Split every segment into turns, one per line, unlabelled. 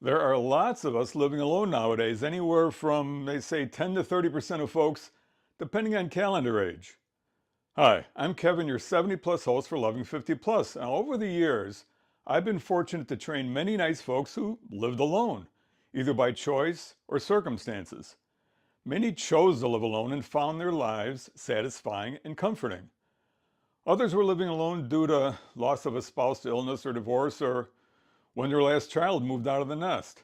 There are lots of us living alone nowadays, anywhere from, they say, 10 to 30% of folks, depending on calendar age. Hi, I'm Kevin, your 70 plus host for Loving 50 Plus. Now, over the years, I've been fortunate to train many nice folks who lived alone, either by choice or circumstances. Many chose to live alone and found their lives satisfying and comforting. Others were living alone due to loss of a spouse to illness or divorce, or when their last child moved out of the nest.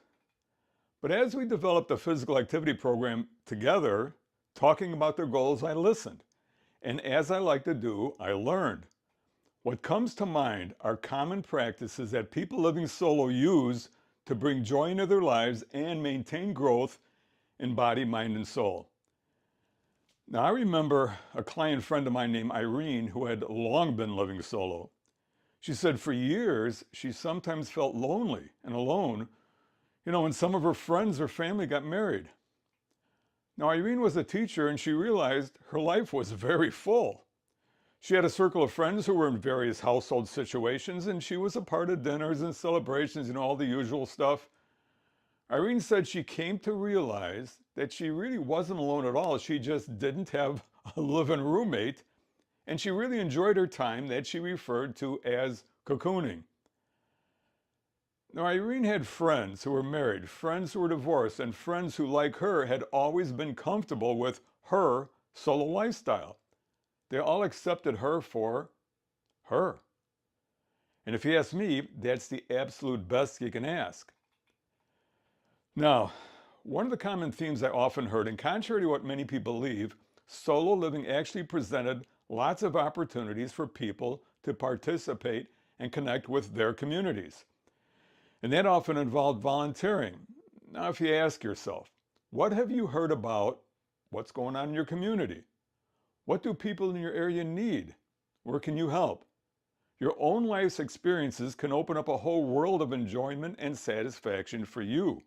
But as we developed the physical activity program together, talking about their goals, I listened. And as I like to do, I learned. What comes to mind are common practices that people living solo use to bring joy into their lives and maintain growth in body, mind, and soul. Now, I remember a client friend of mine named Irene who had long been living solo. She said for years she sometimes felt lonely and alone, when some of her friends or family got married. Now, Irene was a teacher and she realized her life was very full. She had a circle of friends who were in various household situations and she was a part of dinners and celebrations, all the usual stuff. Irene said she came to realize that she really wasn't alone at all. She just didn't have a living roommate, and she really enjoyed her time that she referred to as cocooning. Now, Irene had friends who were married, friends who were divorced, and friends who, like her, had always been comfortable with her solo lifestyle. They all accepted her for her. And if you ask me, that's the absolute best you can ask. Now, one of the common themes I often heard, and contrary to what many people believe, solo living actually presented lots of opportunities for people to participate and connect with their communities. And that often involved volunteering. Now, if you ask yourself, what have you heard about what's going on in your community? What do people in your area need? Where can you help? Your own life's experiences can open up a whole world of enjoyment and satisfaction for you.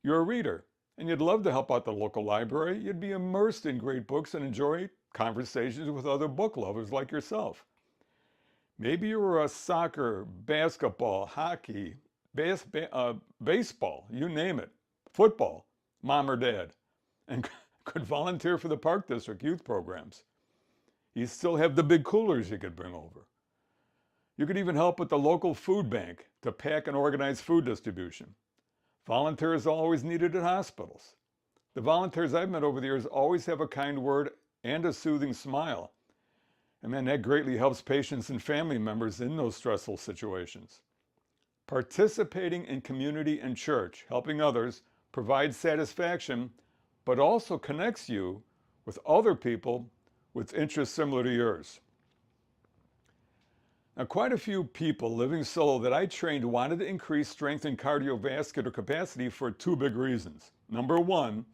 You're a reader, and you'd love to help out the local library. You'd be immersed in great books and enjoy conversations with other book lovers like yourself. Maybe you were a soccer, basketball, hockey, baseball, you name it, football, mom or dad, and could volunteer for the Park District youth programs. You still have the big coolers you could bring over. You could even help with the local food bank to pack and organize food distribution. Volunteers are always needed at hospitals. The volunteers I've met over the years always have a kind word and a soothing smile. And man, that greatly helps patients and family members in those stressful situations. Participating in community and church, helping others, provides satisfaction, but also connects you with other people with interests similar to yours. Now, quite a few people living solo that I trained wanted to increase strength and cardiovascular capacity for two big reasons. Number one,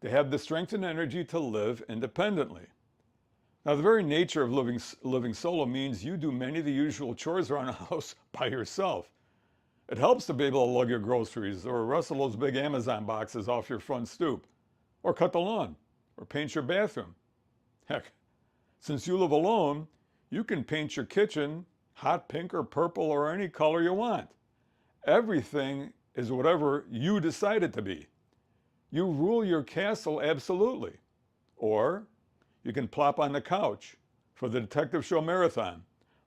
to have the strength and energy to live independently. Now, the very nature of living solo means you do many of the usual chores around the house by yourself. It helps to be able to lug your groceries or wrestle those big Amazon boxes off your front stoop, or cut the lawn, or paint your bathroom. Heck, since you live alone, you can paint your kitchen hot pink or purple or any color you want. Everything is whatever you decide it to be. You rule your castle absolutely. Or you can plop on the couch for the detective show marathon,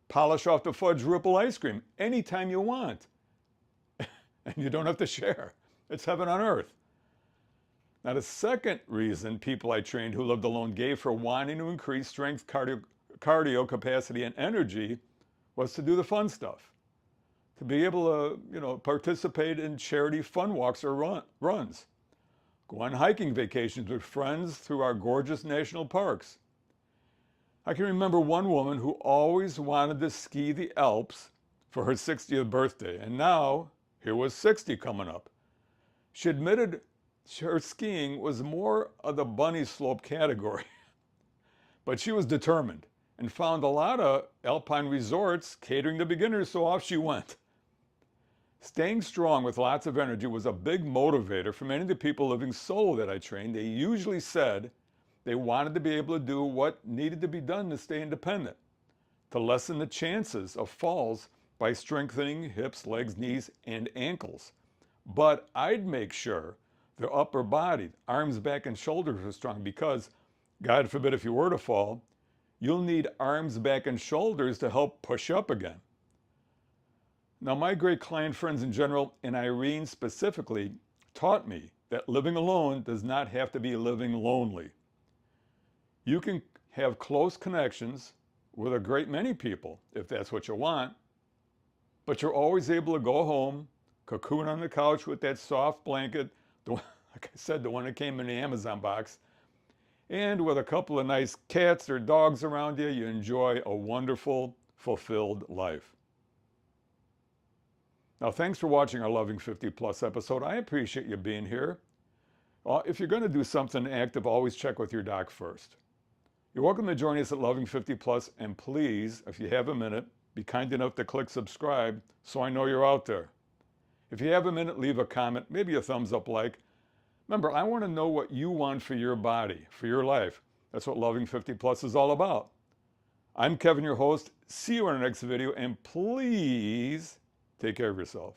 polish off the fudge ripple ice cream anytime you want. And you don't have to share. It's heaven on earth. Now, the second reason people I trained who lived alone gave for wanting to increase strength, cardio capacity, and energy was to do the fun stuff. To be able to, participate in charity fun walks or runs. Go on hiking vacations with friends through our gorgeous national parks. I can remember one woman who always wanted to ski the Alps for her 60th birthday, and now here was 60 coming up. She admitted her skiing was more of the bunny slope category, but she was determined and found a lot of alpine resorts catering to beginners, so off she went. Staying strong with lots of energy was a big motivator for many of the people living solo that I trained. They usually said they wanted to be able to do what needed to be done to stay independent, to lessen the chances of falls by strengthening hips, legs, knees, and ankles, But I'd make sure their upper body, arms, back, and shoulders are strong because, God forbid, if you were to fall, you'll need arms, back, and shoulders to help push up again. Now, my great client friends in general, and Irene specifically, taught me that living alone does not have to be living lonely. You can have close connections with a great many people if that's what you want, but you're always able to go home, cocoon on the couch with that soft blanket, like I said, the one that came in the Amazon box, and with a couple of nice cats or dogs around you, you enjoy a wonderful, fulfilled life. Now, thanks for watching our Loving 50 Plus episode. I appreciate you being here. If you're going to do something active, always check with your doc first. You're welcome to join us at Loving 50 Plus, and please, if you have a minute, be kind enough to click subscribe so I know you're out there. If you have a minute, leave a comment, maybe a thumbs up like. Remember, I want to know what you want for your body, for your life. That's what Loving 50 Plus is all about. I'm Kevin, your host. See you in our next video, and please take care of yourself.